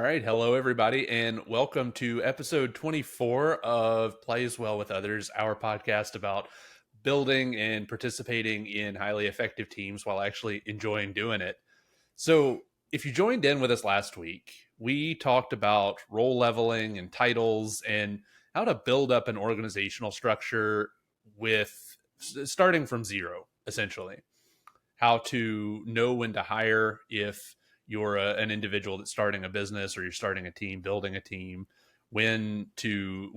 All right. Hello, everybody, and welcome to episode 24 of Plays Well with Others, our podcast about building and participating in highly effective teams while actually enjoying doing it. So, if you joined in with us last week, we talked about role leveling and titles and how to build up an organizational structure with starting from zero, essentially how to know when to hire if you're an individual that's starting a business or you're starting a team, building a team, when to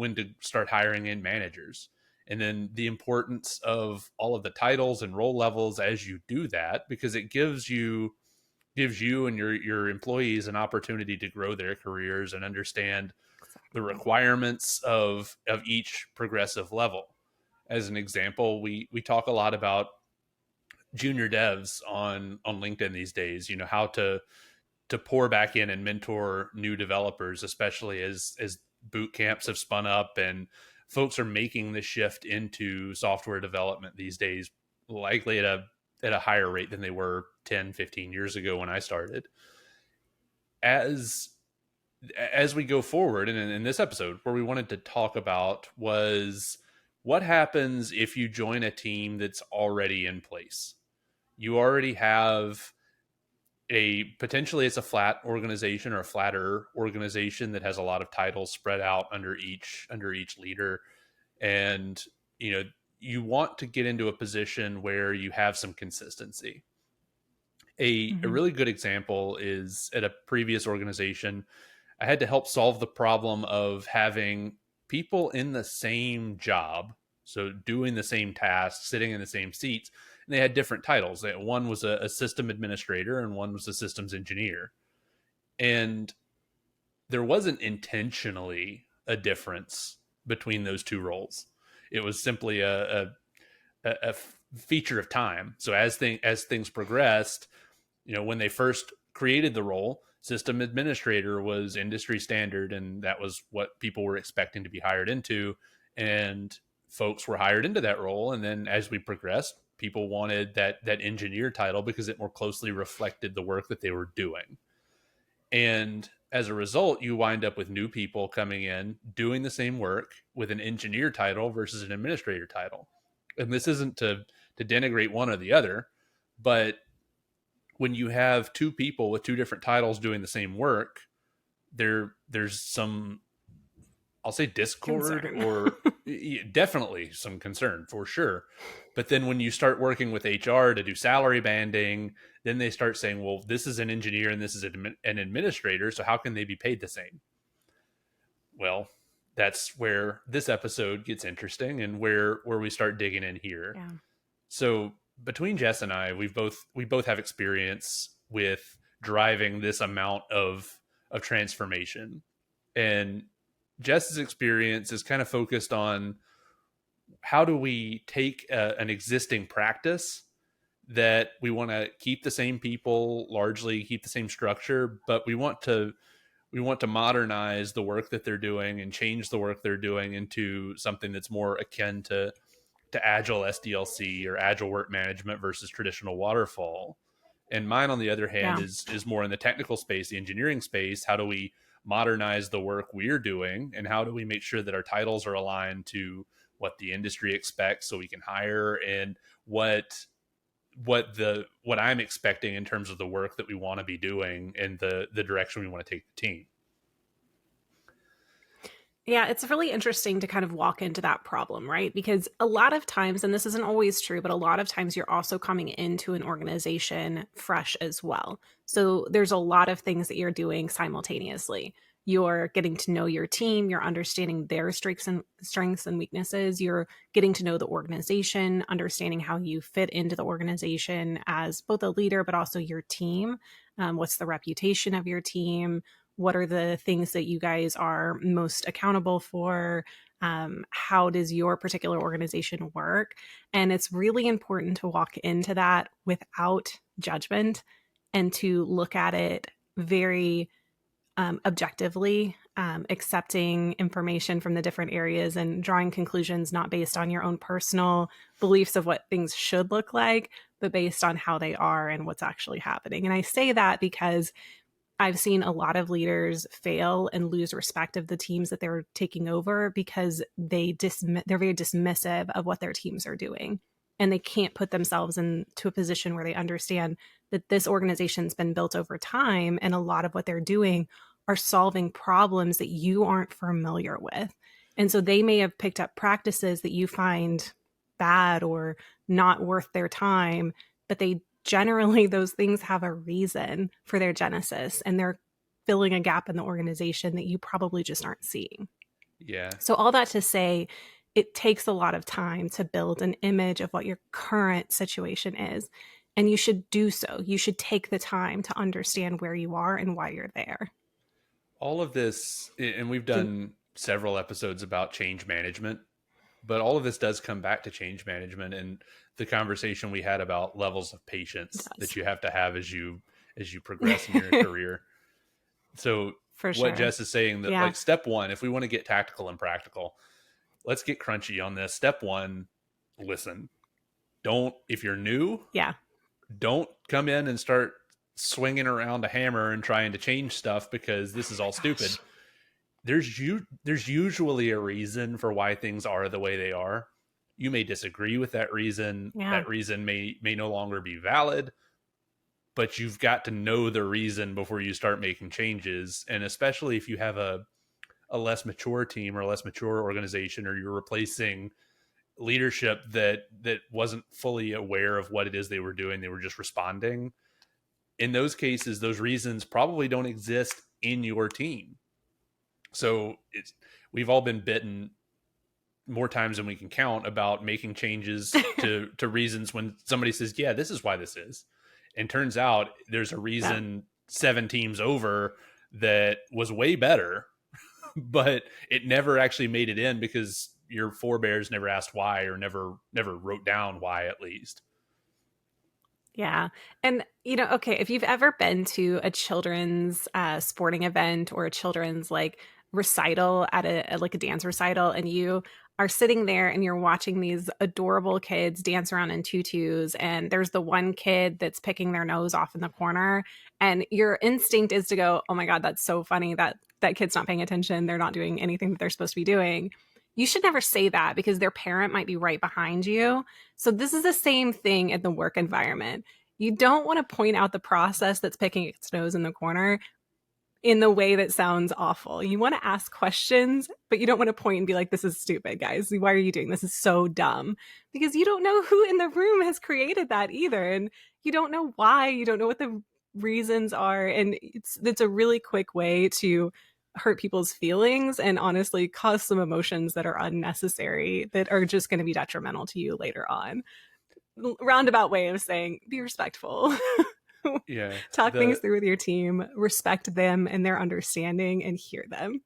start hiring in managers, and then the importance of all of the titles and role levels as you do that, because it gives you and your employees an opportunity to grow their careers and understand the Exactly. requirements of each progressive level. As an example, we talk a lot about junior devs on LinkedIn these days. You know how to pour back in and mentor new developers, especially as boot camps have spun up and folks are making the shift into software development these days, likely at a higher rate than they were 10, 15 years ago when I started. As we go forward, and in this episode, where we wanted to talk about was what happens if you join a team that's already in place. You already have a potentially it's a flat organization or a flatter organization that has a lot of titles spread out under each leader, and you want to get into a position where you have some consistency. A hmm really good example is at a previous organization. I had to help solve the problem of having people in the same job, so doing the same tasks, sitting in the same seats, and they had different titles. One was a system administrator and one was a systems engineer. And there wasn't intentionally a difference between those two roles. It was simply a feature of time. So as things progressed, when they first created the role, system administrator was industry standard, and that was what people were expecting to be hired into, and folks were hired into that role. And then as we progressed, people wanted that engineer title because it more closely reflected the work that they were doing. And as a result, you wind up with new people coming in doing the same work with an engineer title versus an administrator title. And this isn't to denigrate one or the other, but when you have two people with two different titles doing the same work, there's some, I'll say, discord, Concern. or definitely some concern for sure. But then when you start working with HR to do salary banding, then they start saying, well, this is an engineer and this is an administrator, so how can they be paid the same? Well, that's where this episode gets interesting and where we start digging in here. Yeah. So between Jess and I, we both have experience with driving this amount of transformation. And Jess's experience is kind of focused on how do we take an existing practice that we want to keep the same people, largely keep the same structure, but we want to modernize the work that they're doing and change the work they're doing into something that's more akin to agile SDLC or agile work management versus traditional waterfall. And mine, on the other hand, Yeah. is more in the technical space, the engineering space. How do we modernize the work we're doing, and how do we make sure that our titles are aligned to what the industry expects so we can hire, and what I'm expecting in terms of the work that we want to be doing and the direction we want to take the team. Yeah, it's really interesting to kind of walk into that problem, right? Because a lot of times, and this isn't always true, but a lot of times you're also coming into an organization fresh as well. So there's a lot of things that you're doing simultaneously. You're getting to know your team, you're understanding their strengths and weaknesses, you're getting to know the organization, understanding how you fit into the organization as both a leader, but also your team. What's the reputation of your team? What are the things that you guys are most accountable for? How does your particular organization work? And it's really important to walk into that without judgment and to look at it very objectively, accepting information from the different areas and drawing conclusions not based on your own personal beliefs of what things should look like, but based on how they are and what's actually happening. And I say that because I've seen a lot of leaders fail and lose respect of the teams that they're taking over because they're very dismissive of what their teams are doing. And they can't put themselves into a position where they understand that this organization's been built over time, and a lot of what they're doing are solving problems that you aren't familiar with. And so they may have picked up practices that you find bad or not worth their time, but they generally, those things have a reason for their genesis, and they're filling a gap in the organization that you probably just aren't seeing. Yeah. So all that to say, it takes a lot of time to build an image of what your current situation is, and you should do so. You should take the time to understand where you are and why you're there. All of this, and we've So, done several episodes about change management, but all of this does come back to change management and the conversation we had about levels of it patience that does. you have to have as you progress in your career. So For what sure. Jess is saying, that Yeah. like step one, if we want to get tactical and practical, let's get crunchy on this. Step one, listen. Don't, if you're new, Yeah. don't come in and start swinging around a hammer and trying to change stuff because Oh this is my all stupid. gosh. There's usually a reason for why things are the way they are. You may disagree with that reason. Yeah. That reason may no longer be valid, but you've got to know the reason before you start making changes. And especially if you have a less mature team or a less mature organization, or you're replacing leadership that wasn't fully aware of what it is they were doing, they were just responding. In those cases, those reasons probably don't exist in your team. So we've all been bitten more times than we can count about making changes to reasons when somebody says, yeah, this is why this is, and turns out there's a Yeah. reason 7 teams over that was way better, but it never actually made it in because your forebears never asked why, or never wrote down why, at least. Yeah. And, okay, if you've ever been to a children's sporting event or a children's like recital at like a dance recital, and you are sitting there and you're watching these adorable kids dance around in tutus, and there's the one kid that's picking their nose off in the corner, and your instinct is to go, oh my God, that's so funny that that kid's not paying attention. They're not doing anything that they're supposed to be doing. You should never say that because their parent might be right behind you. So this is the same thing in the work environment. You don't want to point out the process that's picking its nose in the corner in the way that sounds awful. You want to ask questions, but you don't want to point and be like, this is stupid, guys. Why are you doing this? This is so dumb. Because you don't know who in the room has created that either. And you don't know why. You don't know what the reasons are. And it's a really quick way to hurt people's feelings and honestly cause some emotions that are unnecessary that are just going to be detrimental to you later on. Roundabout way of saying be respectful. Yeah. Talk things the through with your team, respect them and their understanding, and hear them.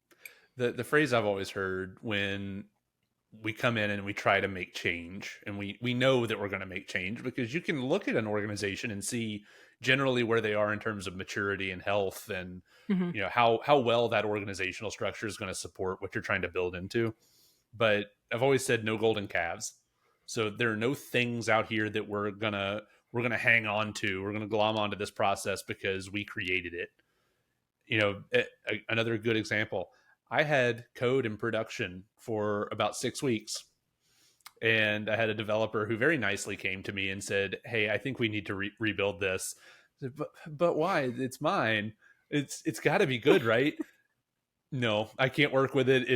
the phrase I've always heard when we come in and we try to make change, and we know that we're going to make change, because you can look at an organization and see generally where they are in terms of maturity and health, and Mm-hmm. how well that organizational structure is going to support what you're trying to build into. But I've always said no golden calves. So there are no things out here that we're gonna hang on to, we're gonna glom onto this process because we created it. Another good example, I had code in production for about 6 weeks, and I had a developer who very nicely came to me and said, hey, I think we need to rebuild this. I said, but why? It's mine. It's got to be good, right? No, I can't work with it.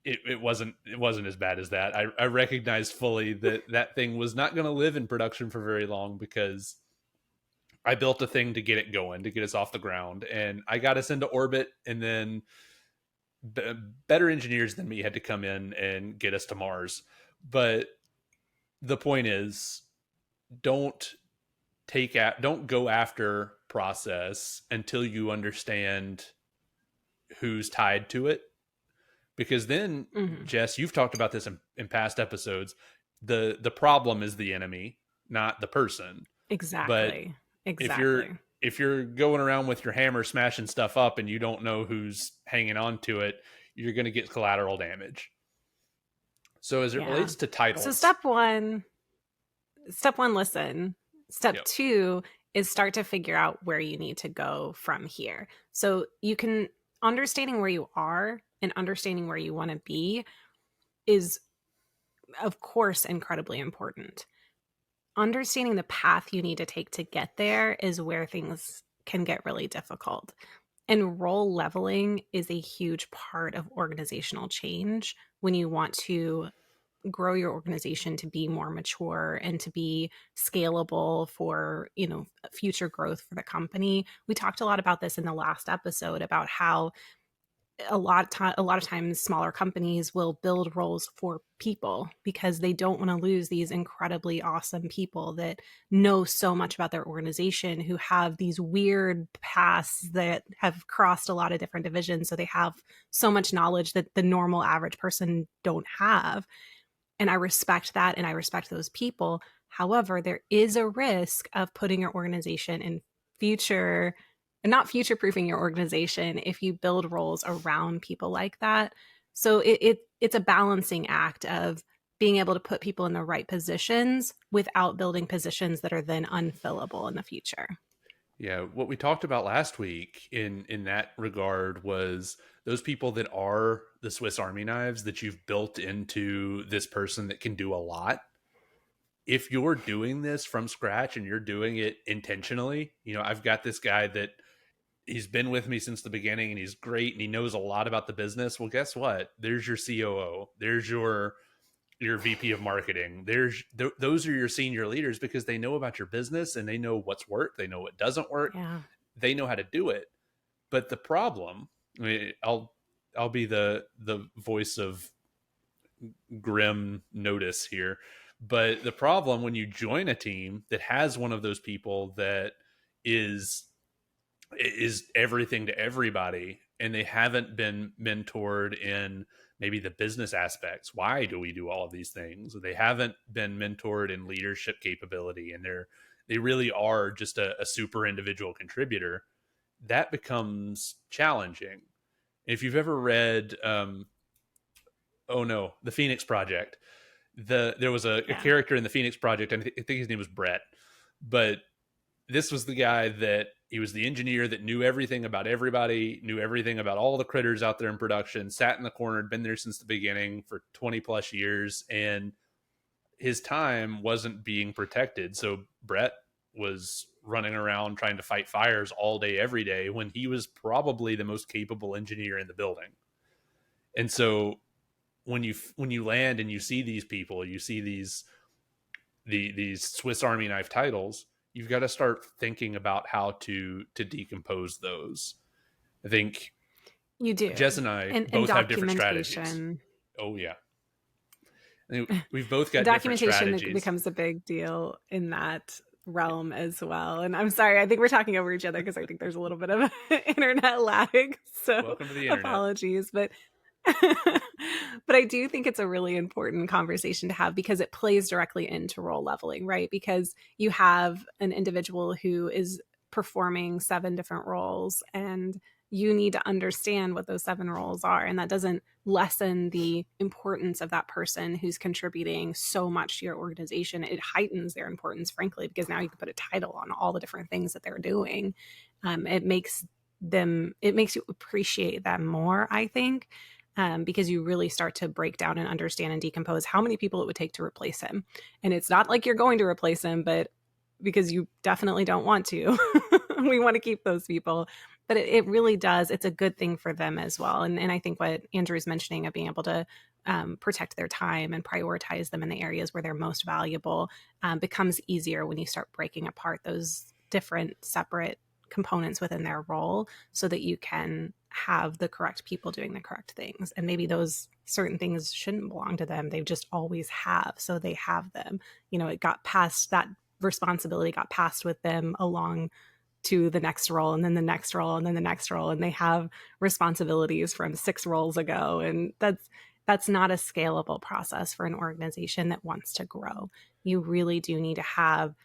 It wasn't as bad as that. I recognized fully that that thing was not going to live in production for very long, because I built a thing to get it going, to get us off the ground, and I got us into orbit, and then better engineers than me had to come in and get us to Mars. But the point is, don't don't go after process until you understand who's tied to it, because then, Mm-hmm. Jess, you've talked about this in past episodes, the problem is the enemy, not the person. But Exactly. if you're Exactly. if you're going around with your hammer smashing stuff up and you don't know who's hanging on to it, you're going to get collateral damage. So as it Yeah. relates to So titles, step one, listen. Step yep. two, is start to figure out where you need to go from here. So you can understanding where you are and understanding where you want to be is of course incredibly important. Understanding the path you need to take to get there is where things can get really difficult. And role leveling is a huge part of organizational change when you want to grow your organization to be more mature and to be scalable for, future growth for the company. We talked a lot about this in the last episode about how a lot of times smaller companies will build roles for people because they don't want to lose these incredibly awesome people that know so much about their organization, who have these weird paths that have crossed a lot of different divisions, so they have so much knowledge that the normal average person don't have. And I respect that and I respect those people. However, there is a risk of putting your organization in future not future proofing your organization if you build roles around people like that. So it's a balancing act of being able to put people in the right positions without building positions that are then unfillable in the future. Yeah, what we talked about last week in that regard was those people that are the Swiss Army knives that you've built into this person that can do a lot. If you're doing this from scratch and you're doing it intentionally, I've got this guy that he's been with me since the beginning and he's great and he knows a lot about the business. Well, guess what? There's your COO. There's your VP of marketing. Those are your senior leaders because they know about your business and they know what's worked. They know what doesn't work. Yeah. They know how to do it. But the problem, I mean, I'll be the voice of grim notice here. But the problem when you join a team that has one of those people that is everything to everybody and they haven't been mentored in maybe the business aspects, why do we do all of these things, they haven't been mentored in leadership capability, and they really are just a super individual contributor, that becomes challenging. If you've ever read oh no, the Phoenix Project, there was a Yeah. character in the Phoenix Project, and I think his name was Brett, but this was the guy that he was the engineer that knew everything about everybody, knew everything about all the critters out there in production, sat in the corner, had been there since the beginning for 20 plus years, and his time wasn't being protected. So Brett was running around trying to fight fires all day, every day, when he was probably the most capable engineer in the building. And so when you land and you see these people, you see these Swiss Army knife titles, you've got to start thinking about how to decompose those. I think You Jess do. and I And both have different strategies. documentation. Oh yeah, I think we've both got different Documentation strategies. becomes a big deal in that realm as well. And I'm sorry, I think we're talking over each other because I think there's a little bit of internet lag. So Welcome to the internet. apologies. But but I do think it's a really important conversation to have because it plays directly into role leveling, right? Because you have an individual who is performing 7 different roles and you need to understand what those 7 roles are. And that doesn't lessen the importance of that person who's contributing so much to your organization. It heightens their importance, frankly, because now you can put a title on all the different things that they're doing. It makes you appreciate them more, I think, because you really start to break down and understand and decompose how many people it would take to replace him. And it's not like you're going to replace him, but because you definitely don't want to. We want to keep those people. But it really does. It's a good thing for them as well. And I think what Andrew is mentioning of being able to protect their time and prioritize them in the areas where they're most valuable becomes easier when you start breaking apart those different separate components within their role so that you can have the correct people doing the correct things. And maybe those certain things shouldn't belong to them. They just always have. So they have them. It got passed, that responsibility got passed with them along to the next role and then the next role and then the next role. And they have responsibilities from 6 roles ago. And that's not a scalable process for an organization that wants to grow. You really do need to have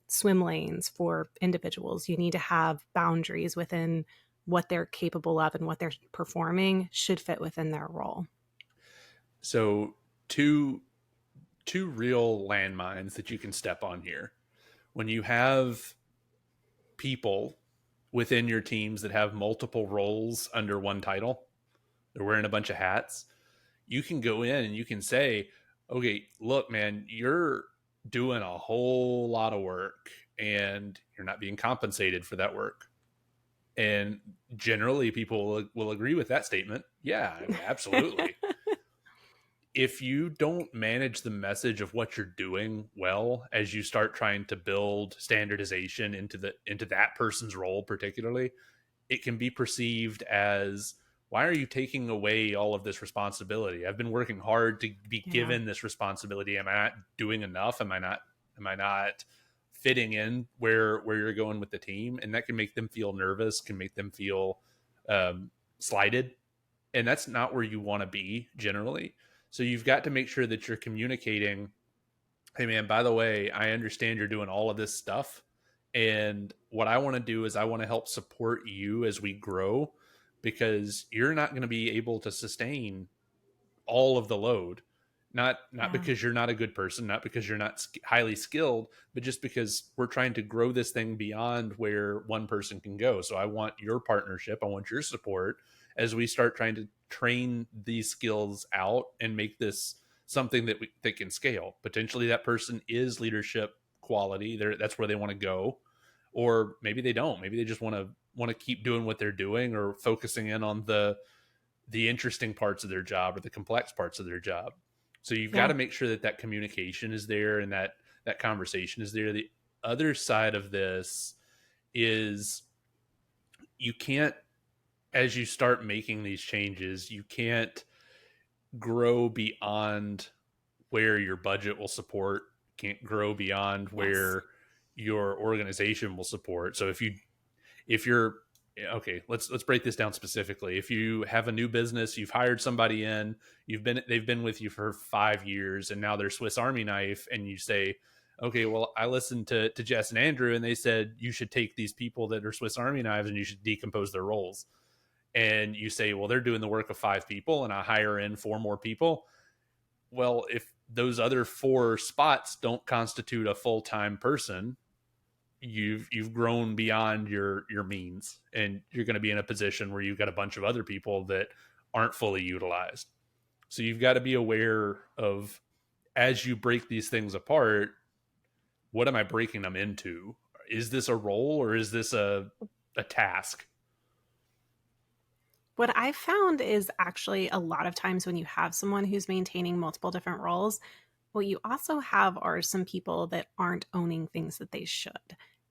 swim lanes for individuals. You need to have boundaries within what they're capable of, and what they're performing should fit within their role. So two real landmines that you can step on here. When you have people within your teams that have multiple roles under one title. They're wearing a bunch of hats. You can go in and you can say, okay, look, man, you're doing a whole lot of work and you're not being compensated for that work. And generally, people will agree with that statement. Yeah, I mean, absolutely. If you don't manage the message of what you're doing well as you start trying to build standardization into that person's role particularly, it can be perceived as, why are you taking away all of this responsibility? I've been working hard to be Yeah. given this responsibility. Am I not doing enough? Am I not fitting in where you're going with the team? And that can make them feel nervous, can make them feel slighted, and that's not where you want to be generally. So you've got to make sure that you're communicating, hey man, by the way, I understand you're doing all of this stuff, and what I want to do is I want to help support you as we grow, because you're not going to be able to sustain all of the load, not Yeah. because you're not a good person, not because you're not highly skilled, but just because we're trying to grow this thing beyond where one person can go. So I want your partnership, I want your support as we start trying to train these skills out and make this something that can scale. Potentially that person is leadership quality, that's where they want to go, or maybe they don't, maybe they just want to keep doing what they're doing, or focusing in on the interesting parts of their job or the complex parts of their job. So you've got Yeah. to make sure that that communication is there and that conversation is there. The other side of this is, you can't, as you start making these changes, you can't grow beyond where your budget will support, can't grow beyond Yes. where your organization will support. So if you're okay, let's break this down specifically. If you have a new business, you've hired somebody in, they've been with you for 5 years, and now they're Swiss Army knife, and you say, okay, well, I listened to Jess and Andrew, and they said you should take these people that are Swiss Army knives and you should decompose their roles. And you say, well, they're doing the work of 5 people, and I hire in 4 more people. Well, if those other 4 spots don't constitute a full-time person, you've grown beyond your means, and you're going to be in a position where you've got a bunch of other people that aren't fully utilized. So you've got to be aware of, as you break these things apart, what am I breaking them into? Is this a role, or is this a task? What I've found is actually a lot of times when you have someone who's maintaining multiple different roles, what you also have are some people that aren't owning things that they should.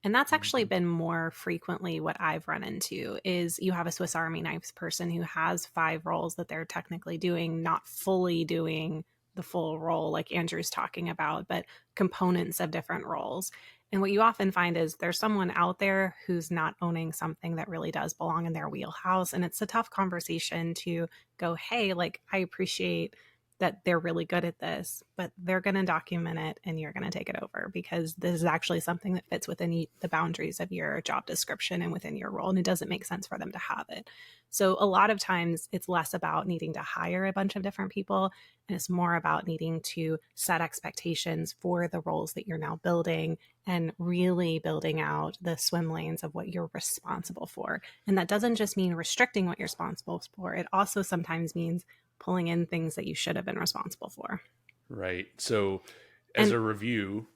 And that's actually Mm-hmm. been more frequently what I've run into is you have a Swiss Army knives person who has 5 roles that they're technically doing, not fully doing the full role like Andrew's talking about, but components of different roles. And what you often find is there's someone out there who's not owning something that really does belong in their wheelhouse. And it's a tough conversation to go, hey, like, I appreciate that they're really good at this, but they're going to document it and you're going to take it over because this is actually something that fits within the boundaries of your job description and within your role. And it doesn't make sense for them to have it. So a lot of times it's less about needing to hire a bunch of different people and it's more about needing to set expectations for the roles that you're now building and really building out the swim lanes of what you're responsible for. And that doesn't just mean restricting what you're responsible for. It also sometimes means pulling in things that you should have been responsible for. Right. So as And a review,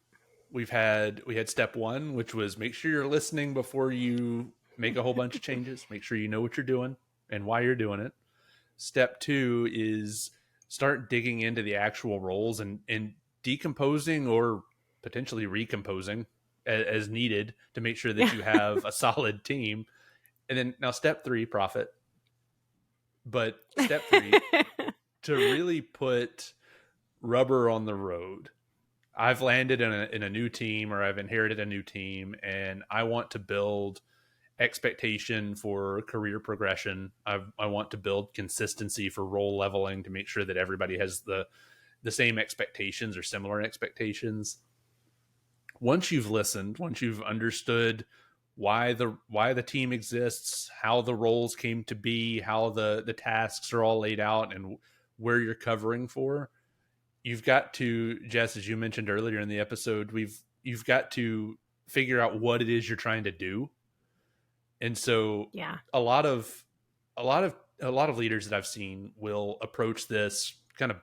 we had step one, which was make sure you're listening before you make a whole bunch of changes. Make sure you know what you're doing and why you're doing it. Step two is start digging into the actual roles and decomposing or potentially recomposing as needed to make sure that yeah. you have a solid team. And then now step three, profit. But step three, to really put rubber on the road. I've landed in a new team, or I've inherited a new team, and I want to build expectation for career progression. I want to build consistency for role leveling to make sure that everybody has the same expectations or similar expectations. Once you've listened, once you've understood why the team exists, how the roles came to be, how the tasks are all laid out, and where you're covering for, you've got to, Jess, as you mentioned earlier in the episode, you've got to figure out what it is you're trying to do And so Yeah. a lot of a lot of leaders that I've seen will approach this kind of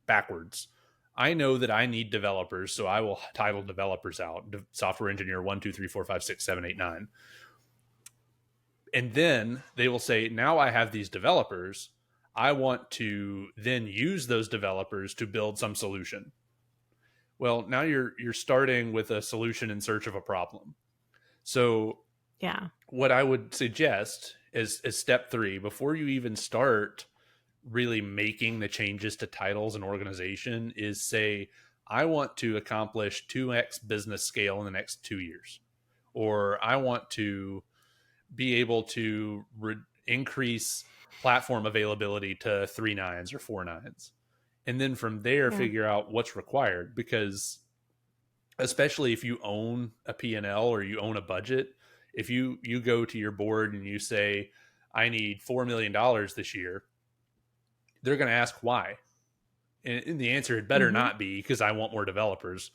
backwards. I know that I need developers, so I will title developers out, software engineer 1, 2, 3, 4, 5, 6, 7, 8, 9. And then they will say, now I have these developers. I want to then use those developers to build some solution. Well, now you're starting with a solution in search of a problem. So Yeah. what I would suggest is step three, before you even start really making the changes to titles and organization, is say, I want to accomplish 2x business scale in the next 2 years, or I want to be able to increase platform availability to 3 nines or 4 nines. And then from there, Yeah. figure out what's required. Because especially if you own a P&L or you own a budget, if you go to your board and you say, I need $4 million this year, they're going to ask why. And the answer had better Hmm. not be because I want more developers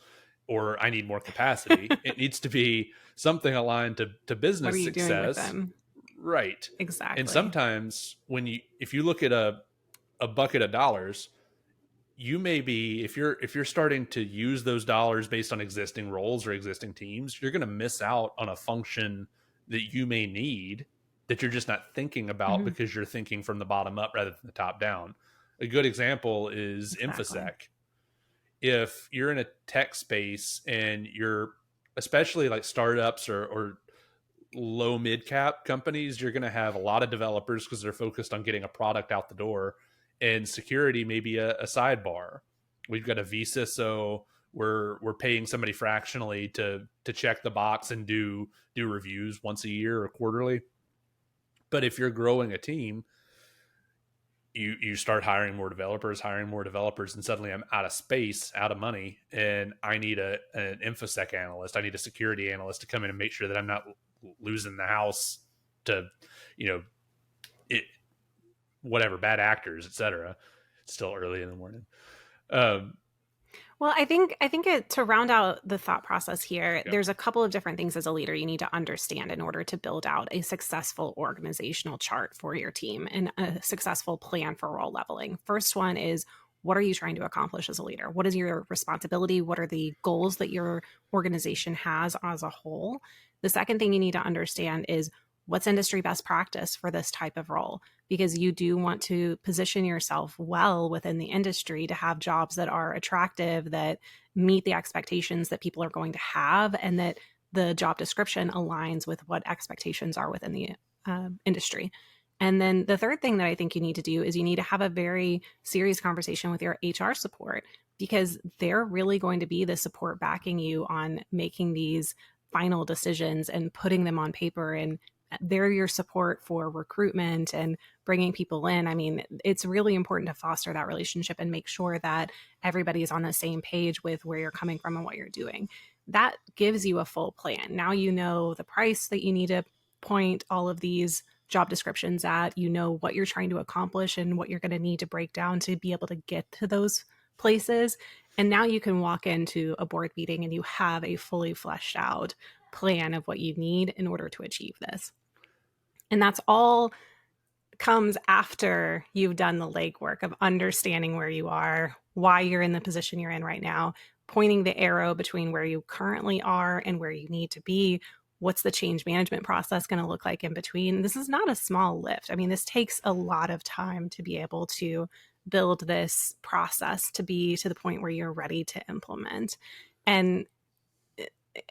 or I need more capacity. It needs to be something aligned to What are business you doing with success. them? Right. And Exactly. sometimes if you look at a bucket of dollars, you may be, if you're starting to use those dollars based on existing roles or existing teams, you're going to miss out on a function that you may need, that you're just not thinking about Hmm. because you're thinking from the bottom up rather than the top down. A good example is Exactly. infosec. If you're in a tech space and you're, especially like startups or low mid cap companies, you're going to have a lot of developers because they're focused on getting a product out the door, and security may be a sidebar. We've got a visa, so we're paying somebody fractionally to check the box and do reviews once a year or quarterly. But if you're growing a team, you start hiring more developers, and suddenly I'm out of space, out of money, and I need an infosec analyst, I need a security analyst to come in and make sure that I'm not losing the house to, you know, it, whatever, bad actors, etc. It's still early in the morning. Um, Well, I think to round out the thought process here, yeah, there's a couple of different things as a leader you need to understand in order to build out a successful organizational chart for your team and a successful plan for role leveling. First one is, what are you trying to accomplish as a leader? What is your responsibility? What are the goals that your organization has as a whole? The second thing you need to understand is, what's industry best practice for this type of role, because you do want to position yourself well within the industry to have jobs that are attractive, that meet the expectations that people are going to have, and that the job description aligns with what expectations are within the industry. And then the third thing that I think you need to do is you need to have a very serious conversation with your HR support, because they're really going to be the support backing you on making these final decisions and putting them on paper, and they're your support for recruitment and bringing people in. I mean, it's really important to foster that relationship and make sure that everybody is on the same page with where you're coming from and what you're doing. That gives you a full plan. Now you know the price that you need to point all of these job descriptions at, you know what you're trying to accomplish and what you're going to need to break down to be able to get to those places. And now you can walk into a board meeting and you have a fully fleshed out plan of what you need in order to achieve this. And that's all comes after you've done the legwork of understanding where you are, why you're in the position you're in right now, pointing the arrow between where you currently are and where you need to be. What's the change management process going to look like in between? This is not a small lift. I mean, this takes a lot of time to be able to build this process to be to the point where you're ready to implement. And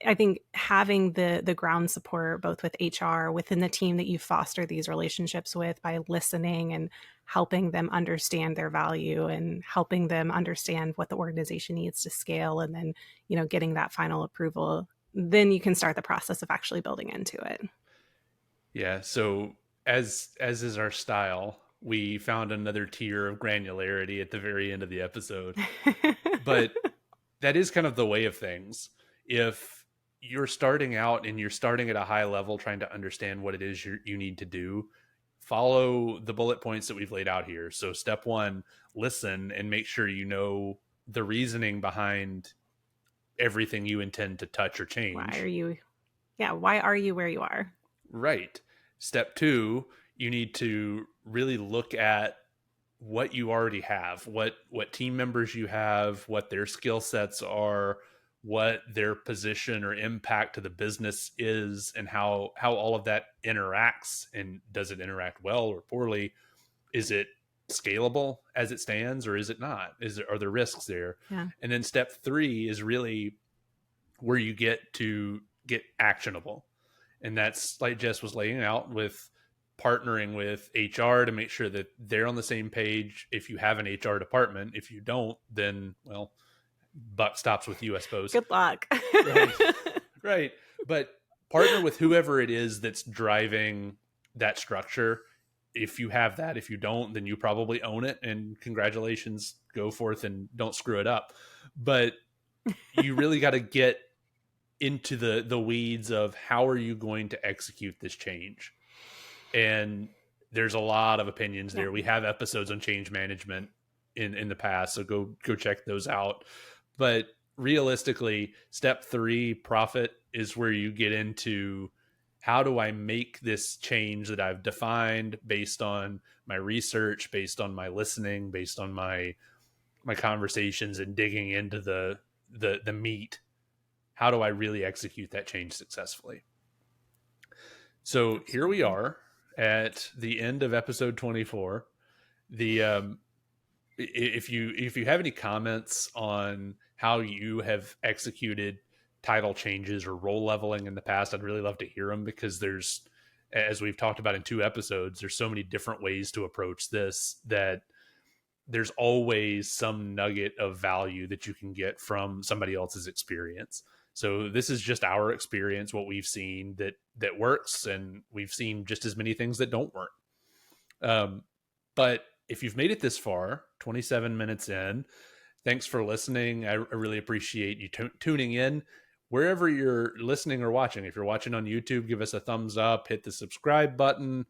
I think having the ground support both with HR within the team that you foster these relationships with, by listening and helping them understand their value and helping them understand what the organization needs to scale, and then, getting that final approval, then you can start the process of actually building into it. yeah. So as is our style, we found another tier of granularity at the very end of the episode. But that is kind of the way of things. If you're starting out and you're starting at a high level trying to understand what it is you need to do, follow the bullet points that we've laid out here. So step one, listen and make sure you know the reasoning behind everything you intend to touch or Why are change. you, yeah, why are you where you are? Right. Step two, you need to really look at what you already have, what team members you have, what their skill sets are, what their position or impact to the business is, and how all of that interacts, and does it interact well or poorly? Is it scalable as it stands, or is it not? Are there risks there? Yeah. And then step three is really where you get actionable, and that's like Jess was laying out, with partnering with HR to make sure that they're on the same page. If you have an HR department, if you don't, then, well, buck stops with you, I suppose. Good luck. Right. Right. But partner with whoever it is that's driving that structure. If you have that, if you don't, then you probably own it, and congratulations, go forth and don't screw it up. But you really got to get into the weeds of how are you going to execute this change. And there's a lot of opinions Yeah. there. We have episodes on change management in the past, so go check those out. But realistically, step three, profit, is where you get into how do I make this change that I've defined based on my research, based on my listening, based on my conversations, and digging into the meat. How do I really execute that change successfully? So here we Absolutely. are at the end of episode 24. The if you have any comments on how you have executed title changes or role leveling in the past, I'd really love to hear them, because there's, as we've talked about in 2 episodes, there's so many different ways to approach this that there's always some nugget of value that you can get from somebody else's experience. So this is just our experience, what we've seen that works, and we've seen just as many things that don't work. But if you've made it this far, 27 minutes in, thanks for listening. I really appreciate you tuning in. Wherever you're listening or watching, if you're watching on YouTube, give us a thumbs up, hit the subscribe button,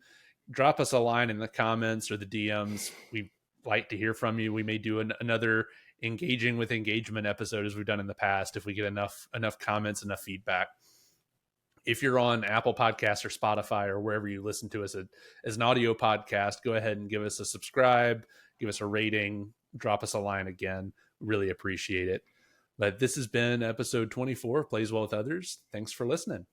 drop us a line in the comments or the DMs. We like to hear from you. We may do another engaging with engagement episode, as we've done in the past, if we get enough comments, enough feedback. If you're on Apple Podcasts or Spotify or wherever you listen to us as an audio podcast, go ahead and give us a subscribe, give us a rating, drop us a line again. Really appreciate it. But this has been episode 24 of Plays Well with Others. Thanks for listening.